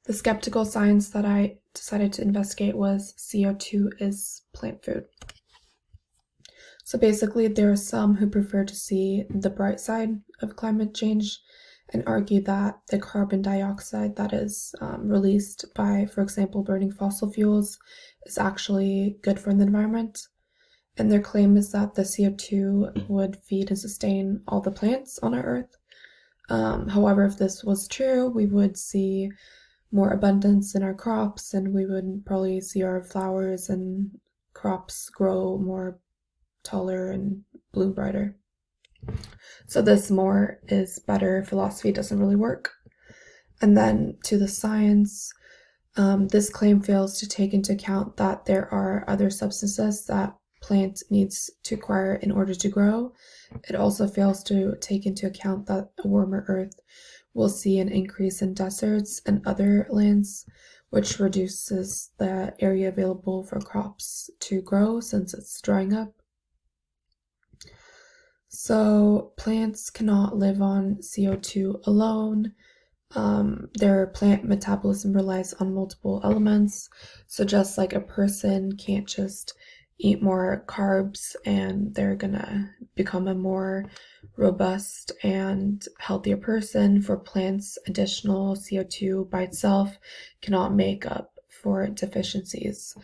The skeptical science that I decided to investigate was CO2 is plant food. So basically, there are some who prefer to see the bright side of climate change and argue that the carbon dioxide that is released by, for example, burning fossil fuels is actually good for the environment. And their claim is that the CO2 would feed and sustain all the plants on our Earth. However, if this was true, we would see more abundance in our crops, and we would probably see our flowers and crops grow more taller and bloom brighter. So this more is better philosophy doesn't really work. And then to the science, this claim fails to take into account that there are other substances that plant needs to acquire in order to grow. It also fails to take into account that a warmer Earth will see an increase in deserts and other lands, which reduces the area available for crops to grow since it's drying up. So plants cannot live on CO2 alone. Their plant metabolism relies on multiple elements. So just like a person can't just eat more carbs and they're gonna become a more robust and healthier person, for plants, additional CO2 by itself cannot make up for deficiencies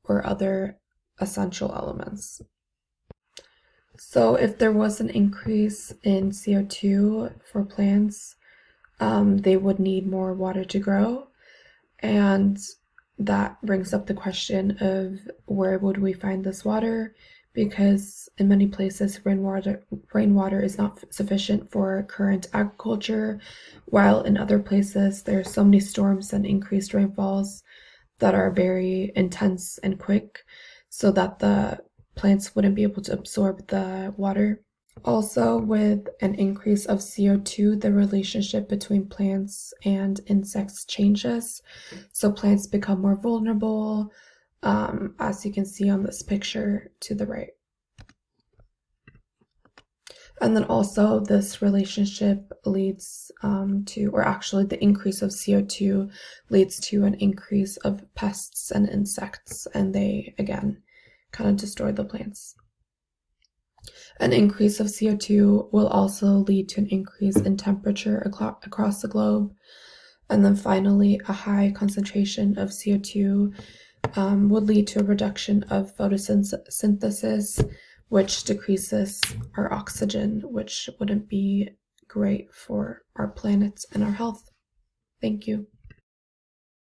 or other essential elements. So if there was an increase in CO2 for plants, they would need more water to grow. And that brings up the question of where would we find this water? Because in many places, rainwater is not sufficient for current agriculture, while in other places, there's so many storms and increased rainfalls that are very intense and quick, so that the plants wouldn't be able to absorb the water. Also, with an increase of CO2, the relationship between plants and insects changes. So plants become more vulnerable, as you can see on this picture to the right. And then also this relationship leads or actually the increase of CO2 leads to an increase of pests and insects, and they, again, kind of destroy the plants. An increase of CO2 will also lead to an increase in temperature across the globe. And then finally, a high concentration of CO2 would lead to a reduction of photosynthesis, which decreases our oxygen, which wouldn't be great for our planet and our health. Thank you.